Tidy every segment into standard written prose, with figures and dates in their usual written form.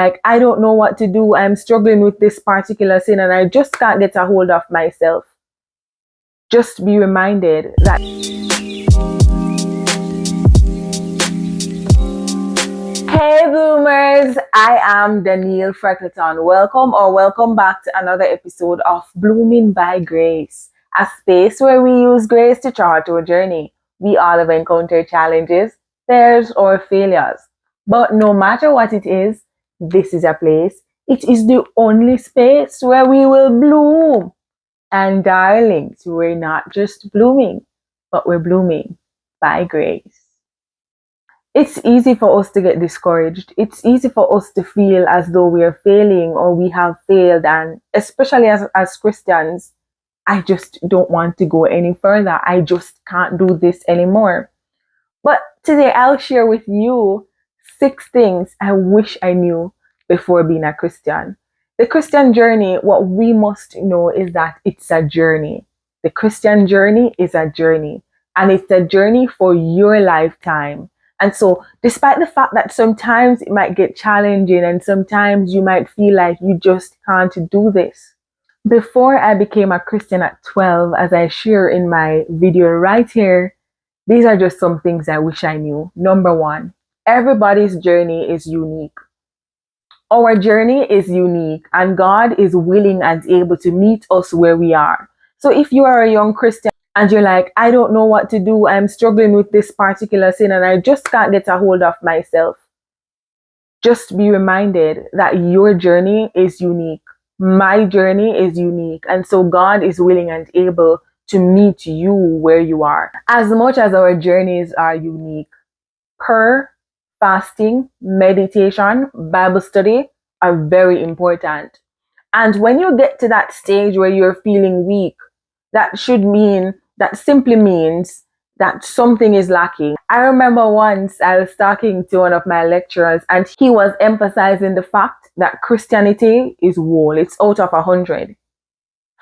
Like, I don't know what to do. I'm struggling with this particular sin and I just can't get a hold of myself. Just be reminded that hey bloomers, I am Danielle Freckleton. Welcome back to another episode of Blooming by Grace, a space where we use grace to chart our journey. We all have encountered challenges, failures, or failures. But no matter what it is, this is a place. It is the only space where we will bloom. And darlings, we're not just blooming, but we're blooming by grace. It's easy for us to get discouraged. It's easy for us to feel as though we are failing or we have failed. And especially as Christians, I just don't want to go any further. I just can't do this anymore. But today I'll share with you 6 things I wish I knew before being a Christian. The Christian journey, what we must know is that it's a journey. The Christian journey is a journey, and it's a journey for your lifetime. And so, despite the fact that sometimes it might get challenging and sometimes you might feel like you just can't do this. Before I became a Christian at 12, as I share in my video right here, these are just some things I wish I knew. Number 1, everybody's journey is unique. Our journey is unique, and God is willing and able to meet us where we are. So if you are a young Christian and you're like, I don't know what to do, I'm struggling with this particular sin and I just can't get a hold of myself, just be reminded that your journey is unique. My journey is unique. And so God is willing and able to meet you where you are. As much as our journeys are unique, prayer, fasting, meditation, Bible study are very important. And when you get to that stage where you're feeling weak, that simply means that something is lacking. I remember once I was talking to one of my lecturers and he was emphasizing the fact that Christianity is whole. It's out of 100.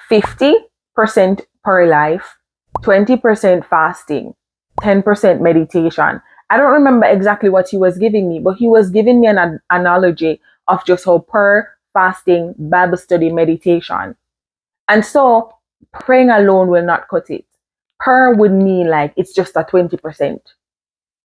50% prayer life, 20% fasting, 10% meditation. I don't remember exactly what he was giving me, but he was giving me an analogy of just how prayer, fasting, Bible study, meditation. And so praying alone will not cut it. Prayer would mean like it's just a 20%.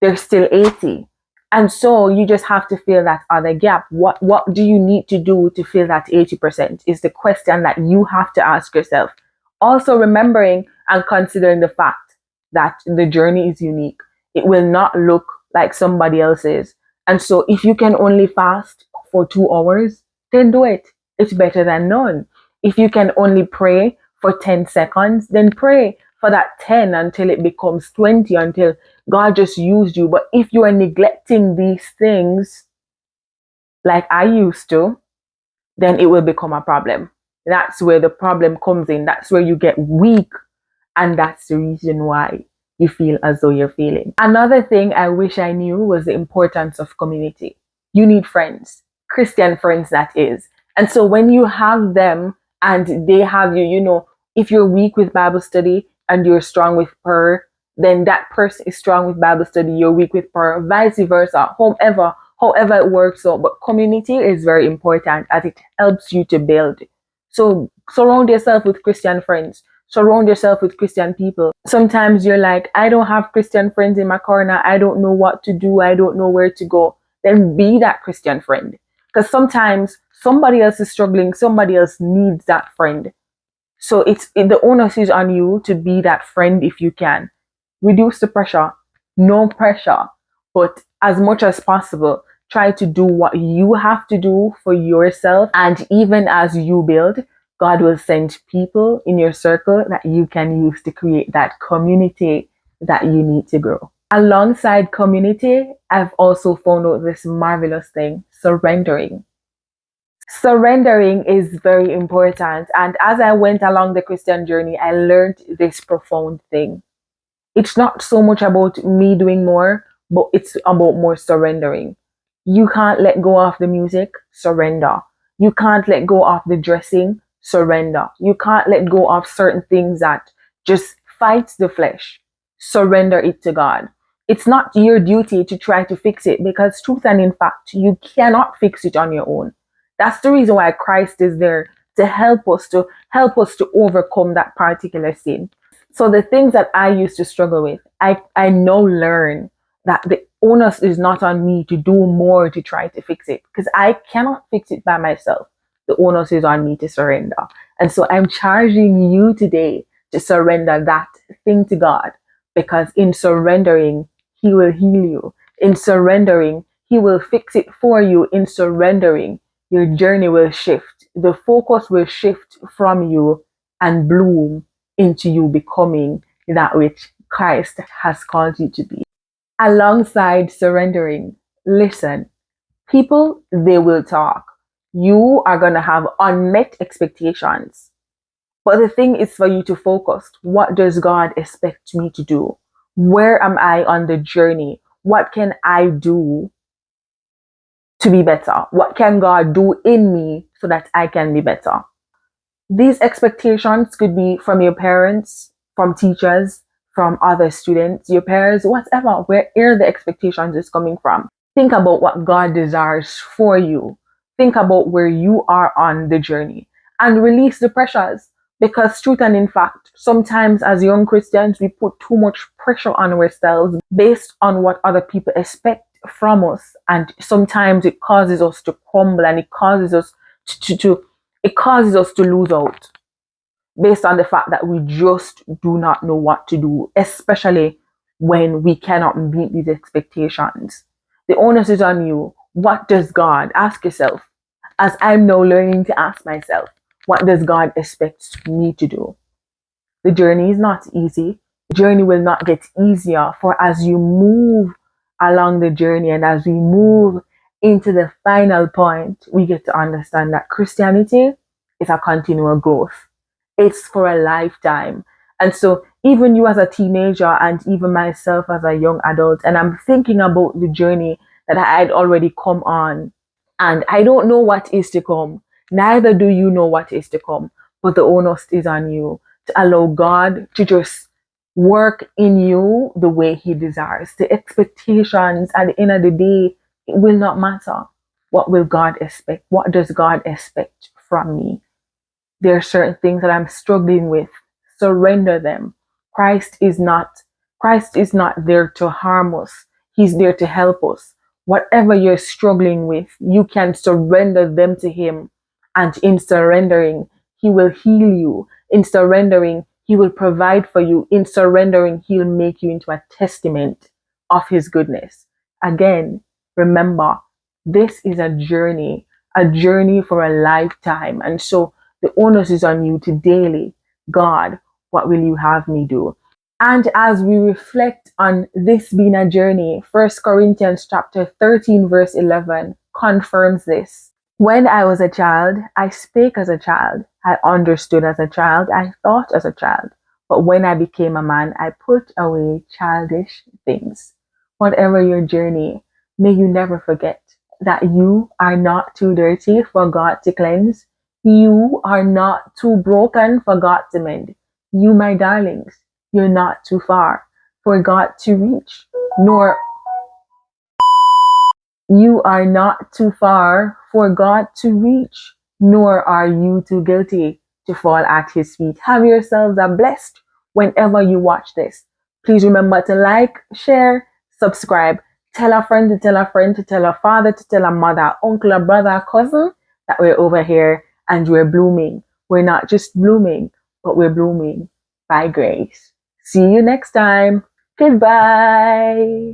There's still 80. And so you just have to fill that other gap. What do you need to do to fill that 80% is the question that you have to ask yourself. Also remembering and considering the fact that the journey is unique. It will not look like somebody else's. And so if you can only fast for 2 hours, then do it. It's better than none. If you can only pray for 10 seconds, then pray for that 10 until it becomes 20, until God just used you. But if you are neglecting these things like I used to, then it will become a problem. That's where the problem comes in. That's where you get weak. And that's the reason why you feel as though you're failing. Another thing I wish I knew was the importance of community. You need friends, Christian friends, that is. And so when you have them and they have you, if you're weak with Bible study and you're strong with prayer, then that person is strong with Bible study, you're weak with prayer, vice versa, however it works out. But community is very important as it helps you to build. So surround yourself with Christian friends. Surround yourself with Christian people. Sometimes you're like, I don't have Christian friends in my corner. I don't know what to do. I don't know where to go. Then be that Christian friend. Because sometimes somebody else is struggling. Somebody else needs that friend. So the onus is on you to be that friend if you can. Reduce the pressure. No pressure. But as much as possible, try to do what you have to do for yourself. And even as you build, God will send people in your circle that you can use to create that community that you need to grow. Alongside community, I've also found out this marvelous thing, surrendering. Surrendering is very important. And as I went along the Christian journey, I learned this profound thing. It's not so much about me doing more, but it's about more surrendering. You can't let go of the music, surrender. You can't let go of the dressing, surrender. You can't let go of certain things that just fights the flesh. Surrender it to God. It's not your duty to try to fix it, because truth and in fact, you cannot fix it on your own. That's the reason why Christ is there, to help us to overcome that particular sin. So the things that I used to struggle with, I now learn that the onus is not on me to do more to try to fix it, because I cannot fix it by myself. The onus is on me to surrender. And so I'm charging you today to surrender that thing to God, because in surrendering, He will heal you. In surrendering, He will fix it for you. In surrendering, your journey will shift. The focus will shift from you and bloom into you becoming that which Christ has called you to be. Alongside surrendering, listen, people, they will talk. You are going to have unmet expectations. But the thing is for you to focus. What does God expect me to do? Where am I on the journey? What can I do to be better? What can God do in me so that I can be better? These expectations could be from your parents, from teachers, from other students, your parents, whatever, where the expectations is coming from. Think about what God desires for you. Think about where you are on the journey and release the pressures. Because truth and in fact, sometimes as young Christians, we put too much pressure on ourselves based on what other people expect from us. And sometimes it causes us to crumble, and it causes us to lose out based on the fact that we just do not know what to do, especially when we cannot meet these expectations. The onus is on you. What does God, ask yourself, as I'm now learning to ask myself, what does God expect me to do? The journey is not easy. The journey will not get easier, for as you move along the journey and as we move into the final point, we get to understand that Christianity is a continual growth. It's for a lifetime. And so even you as a teenager and even myself as a young adult, and I'm thinking about the journey that I had already come on, and I don't know what is to come. Neither do you know what is to come. But the onus is on you to allow God to just work in you the way He desires. The expectations at the end of the day, it will not matter. What will God expect? What does God expect from me? There are certain things that I'm struggling with. Surrender them. Christ is not there to harm us. He's there to help us. Whatever you're struggling with, you can surrender them to Him. And in surrendering, He will heal you. In surrendering, He will provide for you. In surrendering, He'll make you into a testament of His goodness. Again, remember, this is a journey for a lifetime. And so the onus is on you to daily, God, what will you have me do? And as we reflect on this being a journey, 1 Corinthians chapter 13, verse 11 confirms this. When I was a child, I spake as a child. I understood as a child. I thought as a child. But when I became a man, I put away childish things. Whatever your journey, may you never forget that you are not too dirty for God to cleanse. You are not too broken for God to mend. You, my darlings, you're not too far for God to reach, nor you are not too far for God to reach, nor are you too guilty to fall at His feet. Have yourselves a blessed whenever you watch this. Please remember to like, share, subscribe, tell a friend to tell a friend to tell a father to tell a mother, uncle, a brother, a cousin that we're over here and we're blooming. We're not just blooming, but we're blooming by grace. See you next time. Goodbye.